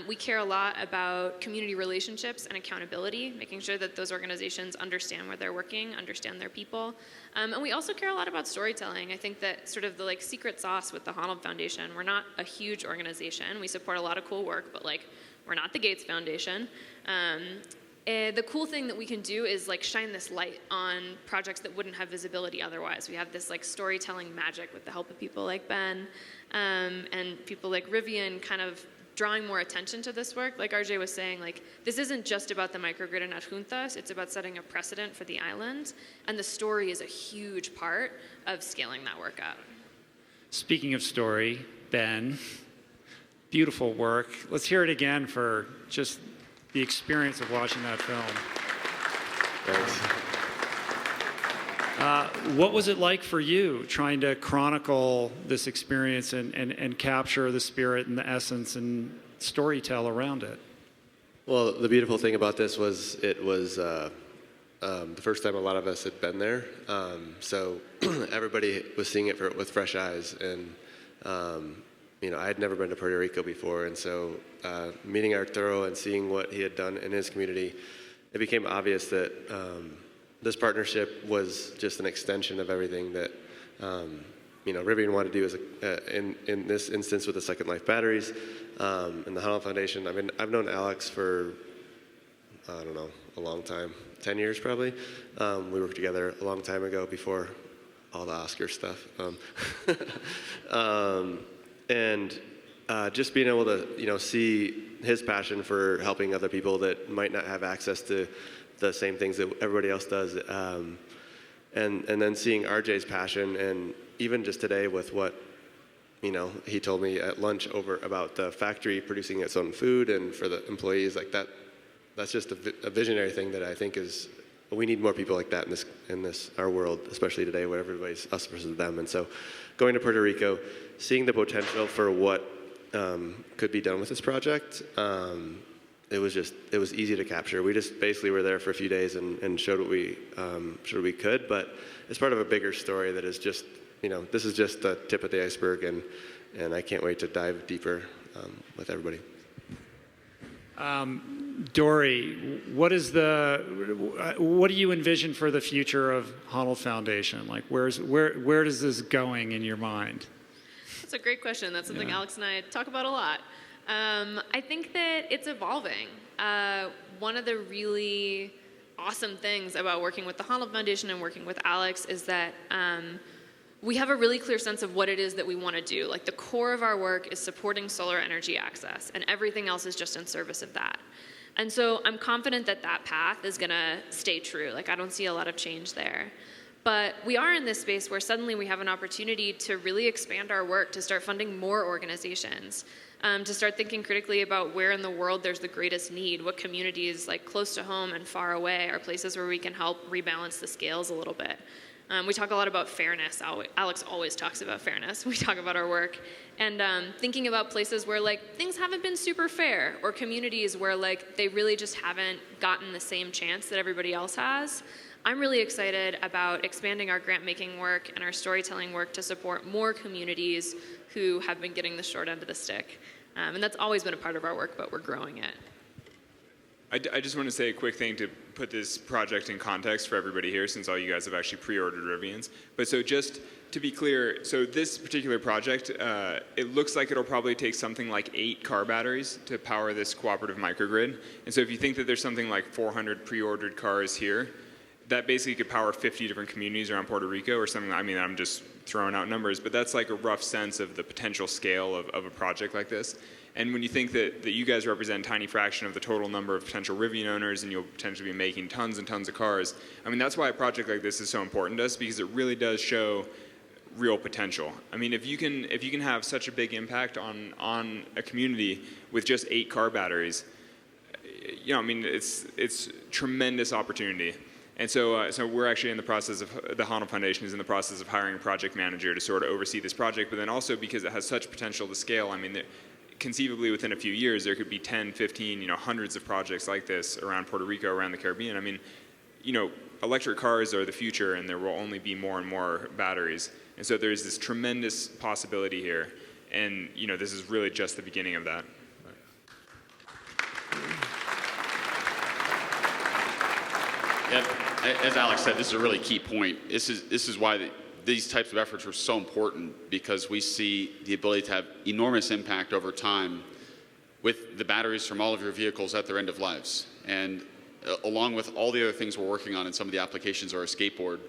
We care a lot about community relationships and accountability, making sure that those organizations understand where they're working, understand their people. And we also care a lot about storytelling. I think that sort of the like secret sauce with the Honnold Foundation, we're not a huge organization. We support a lot of cool work, but like we're not the Gates Foundation. The cool thing that we can do is like shine this light on projects that wouldn't have visibility otherwise. We have this like storytelling magic with the help of people like Ben and people like Rivian kind of drawing more attention to this work. Like RJ was saying, like this isn't just about the microgrid and adjuntas, it's about setting a precedent for the island, and the story is a huge part of scaling that work up. Speaking of story, Ben, beautiful work. Let's hear it again for just the experience of watching that film. What was it like for you trying to chronicle this experience and capture the spirit and the essence and storytell around it? Well, the beautiful thing about this was it was the first time a lot of us had been there. So everybody was seeing it with fresh eyes. And, you know, I had never been to Puerto Rico before. And so meeting Arturo and seeing what he had done in his community, it became obvious that this partnership was just an extension of everything that you know, Rivian wanted to do as in this instance with the Second Life batteries and the Honnold Foundation. I mean, I've known Alex for, I don't know, a long time, 10 years probably. We worked together a long time ago before all the Oscar stuff. And just being able to, you know, see his passion for helping other people that might not have access to the same things that everybody else does. And then seeing RJ's passion, and even just today with what, you know, he told me at lunch over about the factory producing its own food and for the employees, like that's just a visionary thing that I think is, we need more people like that in this our world, especially today where everybody's us versus them. And so going to Puerto Rico, seeing the potential for what could be done with this project, it was easy to capture. We just basically were there for a few days and showed what we could, but it's part of a bigger story that is just, you know, this is just the tip of the iceberg, and I can't wait to dive deeper with everybody. Dory, what do you envision for the future of Honnold Foundation? Like, where is this going in your mind? That's a great question. That's something Alex and I talk about a lot. I think that it's evolving. One of the really awesome things about working with the Honnold Foundation and working with Alex is that we have a really clear sense of what it is that we want to do. Like the core of our work is supporting solar energy access, and everything else is just in service of that. And so I'm confident that that path is going to stay true. Like I don't see a lot of change there. But we are in this space where suddenly we have an opportunity to really expand our work, to start funding more organizations, to start thinking critically about where in the world there's the greatest need, what communities like close to home and far away are places where we can help rebalance the scales a little bit. We talk a lot about fairness. Alex always talks about fairness. We talk about our work. And thinking about places where like things haven't been super fair, or communities where like they really just haven't gotten the same chance that everybody else has. I'm really excited about expanding our grant-making work and our storytelling work to support more communities who have been getting the short end of the stick. And that's always been a part of our work, but we're growing it. I just want to say a quick thing to put this project in context for everybody here, since all you guys have actually pre-ordered Rivians. But so just to be clear, so this particular project, it looks like it'll probably take something like 8 car batteries to power this cooperative microgrid. And so if you think that there's something like 400 pre-ordered cars here, that basically could power 50 different communities around Puerto Rico or something. I mean, I'm just throwing out numbers, but that's like a rough sense of the potential scale of a project like this. And when you think that you guys represent a tiny fraction of the total number of potential Rivian owners, and you'll potentially be making tons and tons of cars, I mean, that's why a project like this is so important to us, because it really does show real potential. I mean, if you can have such a big impact on a community with just 8 car batteries, you know, I mean, it's tremendous opportunity. And so we're actually in the process of, the Honnold Foundation is in the process of hiring a project manager to sort of oversee this project, but then also because it has such potential to scale, I mean, conceivably within a few years, there could be 10, 15, you know, hundreds of projects like this around Puerto Rico, around the Caribbean. I mean, you know, electric cars are the future, and there will only be more and more batteries. And so there's this tremendous possibility here. And, you know, this is really just the beginning of that. Yeah, as Alex said, this is a really key point. This is why these types of efforts are so important, because we see the ability to have enormous impact over time with the batteries from all of your vehicles at their end of lives. And along with all the other things we're working on in some of the applications of our skateboard,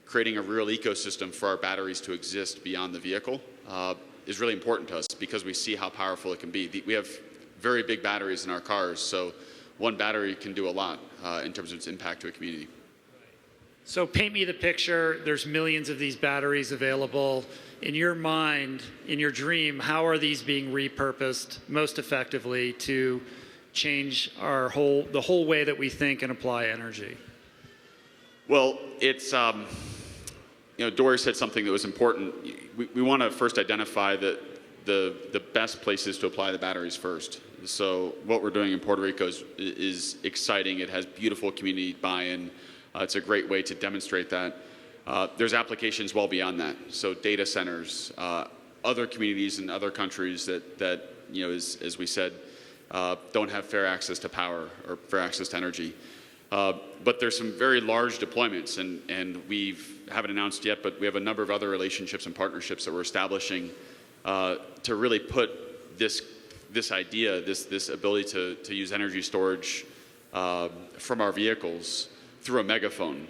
creating a real ecosystem for our batteries to exist beyond the vehicle is really important to us, because we see how powerful it can be. We have very big batteries in our cars, so one battery can do a lot in terms of its impact to a community. So paint me the picture. There's millions of these batteries available. In your mind, in your dream, how are these being repurposed most effectively to change the whole way that we think and apply energy? Well, it's, you know, Dory said something that was important. We want to first identify the best places to apply the batteries first. So what we're doing in Puerto Rico is exciting. It has beautiful community buy-in. It's a great way to demonstrate that. There's applications well beyond that. So data centers, other communities in other countries that you know, as we said, don't have fair access to power or fair access to energy. But there's some very large deployments, and we haven't announced yet, but we have a number of other relationships and partnerships that we're establishing to really put this idea, this ability to use energy storage from our vehicles through a megaphone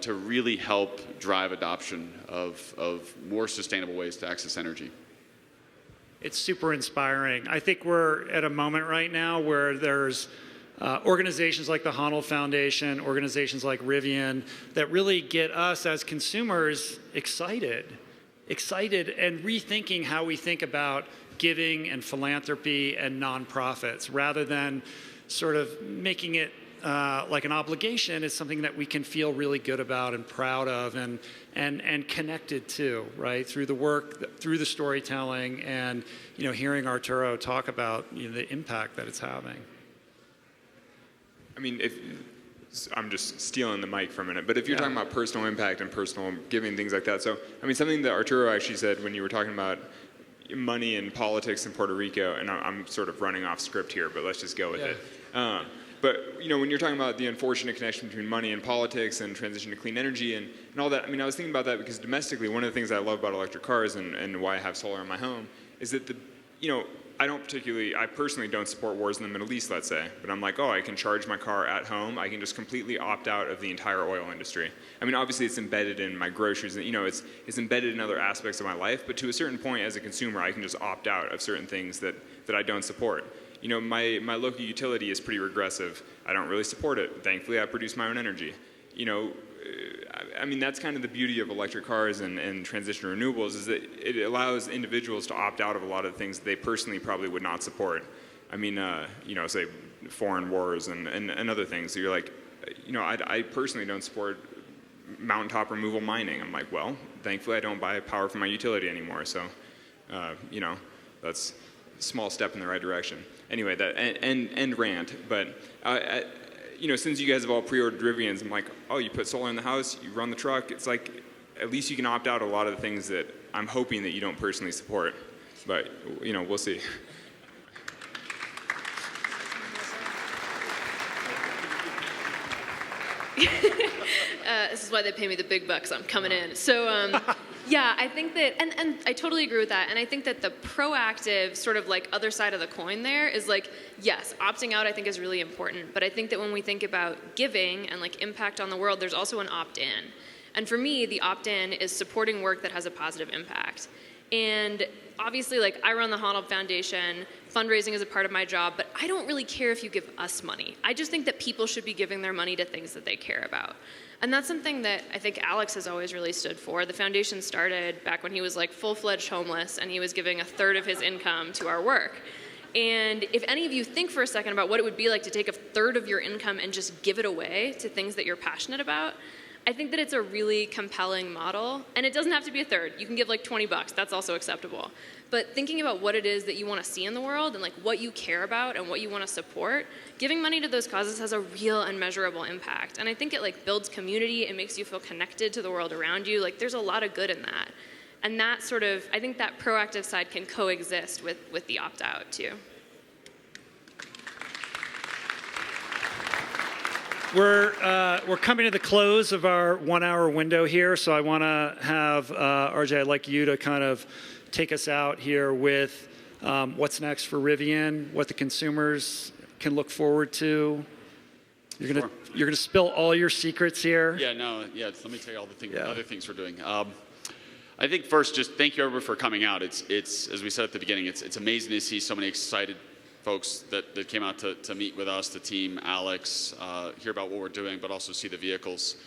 to really help drive adoption of more sustainable ways to access energy. It's super inspiring. I think we're at a moment right now where there's organizations like the Honnold Foundation, organizations like Rivian, that really get us as consumers excited and rethinking how we think about giving and philanthropy and nonprofits, rather than sort of making it like an obligation. Is something that we can feel really good about and proud of and connected to, right? Through the work, through the storytelling, and, you know, hearing Arturo talk about, you know, the impact that it's having. I mean, I'm just stealing the mic for a minute, but if you're talking about personal impact and personal giving, things like that. So, I mean, something that Arturo actually said when you were talking about money and politics in Puerto Rico, and I'm sort of running off script here, but let's just go with it. But, you know, when you're talking about the unfortunate connection between money and politics and transition to clean energy and all that, I mean, I was thinking about that because domestically, one of the things I love about electric cars and why I have solar in my home is that, you know, I personally don't support wars in the Middle East, let's say, but I'm like, oh, I can charge my car at home. I can just completely opt out of the entire oil industry. I mean, obviously it's embedded in my groceries, you know, it's embedded in other aspects of my life, but to a certain point as a consumer, I can just opt out of certain things that I don't support. You know, my local utility is pretty regressive. I don't really support it. Thankfully, I produce my own energy. You know, I mean, that's kind of the beauty of electric cars and transition to renewables, is that it allows individuals to opt out of a lot of things that they personally probably would not support. I mean, you know, say foreign wars and other things. So you're like, you know, I personally don't support mountaintop removal mining. I'm like, well, thankfully I don't buy power from my utility anymore. So, you know, that's a small step in the right direction. Anyway, that end rant, but you know, since you guys have all pre-ordered Rivians, I'm like, oh, you put solar in the house, you run the truck. It's like, at least you can opt out a lot of the things that I'm hoping that you don't personally support. But, you know, we'll see. This is why they pay me the big bucks. I'm coming in. So, yeah, I think that, and I totally agree with that. And I think that the proactive sort of like other side of the coin there is like, yes, opting out I think is really important. But I think that when we think about giving and like impact on the world, there's also an opt-in. And for me, the opt-in is supporting work that has a positive impact. And obviously, like, I run the Honnold Foundation. Fundraising is a part of my job, but I don't really care if you give us money. I just think that people should be giving their money to things that they care about. And that's something that I think Alex has always really stood for. The foundation started back when he was like full-fledged homeless, and he was giving a third of his income to our work. And if any of you think for a second about what it would be like to take a third of your income and just give it away to things that you're passionate about, I think that it's a really compelling model. And it doesn't have to be a third. You can give like 20 bucks. That's also acceptable. But thinking about what it is that you want to see in the world and like what you care about and what you want to support, giving money to those causes has a real and measurable impact. And I think it like builds community. It makes you feel connected to the world around you. Like there's a lot of good in that. And that sort of, I think that proactive side can coexist with the opt-out too. We're coming to the close of our 1 hour window here, so I want to have RJ, I'd like you to kind of take us out here with what's next for Rivian, what the consumers can look forward to. You're gonna spill all your secrets here. Yeah, no, yeah. Let me tell you all the things, other things we're doing. I think first, just thank you everyone for coming out. It's as we said at the beginning, it's amazing to see so many excited folks that came out to meet with us, the team, Alex, hear about what we're doing, but also see the vehicles.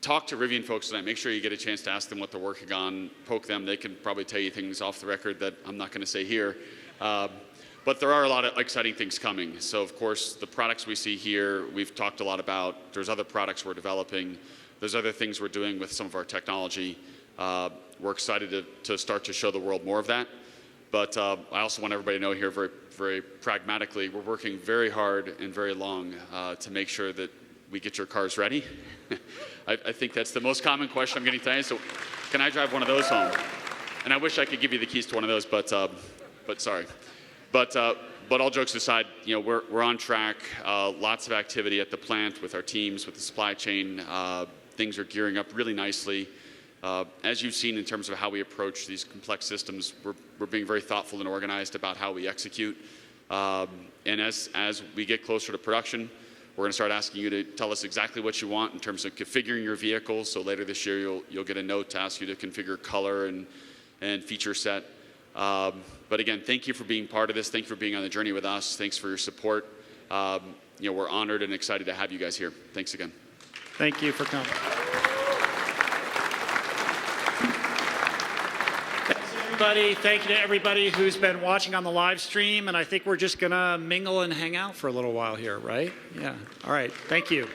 Talk to Rivian folks tonight. Make sure you get a chance to ask them what they're working on. Poke them. They can probably tell you things off the record that I'm not going to say here. But there are a lot of exciting things coming. So, of course, the products we see here, we've talked a lot about. There's other products we're developing. There's other things we're doing with some of our technology. We're excited to start to show the world more of that. But I also want everybody to know here very, very pragmatically, we're working very hard and very long to make sure that we get your cars ready. I think that's the most common question I'm getting today. So can I drive one of those home? And I wish I could give you the keys to one of those, but sorry. But all jokes aside, you know, we're on track. Lots of activity at the plant with our teams, with the supply chain. Things are gearing up really nicely. As you've seen in terms of how we approach these complex systems, we're being very thoughtful and organized about how we execute. And as we get closer to production, we're going to start asking you to tell us exactly what you want in terms of configuring your vehicle. So later this year, you'll get a note to ask you to configure color and feature set. But again, thank you for being part of this. Thank you for being on the journey with us. Thanks for your support. You know, we're honored and excited to have you guys here. Thanks again. Thank you for coming. Thank you to everybody who's been watching on the live stream, and I think we're just gonna mingle and hang out for a little while here, right? Yeah. All right. Thank you.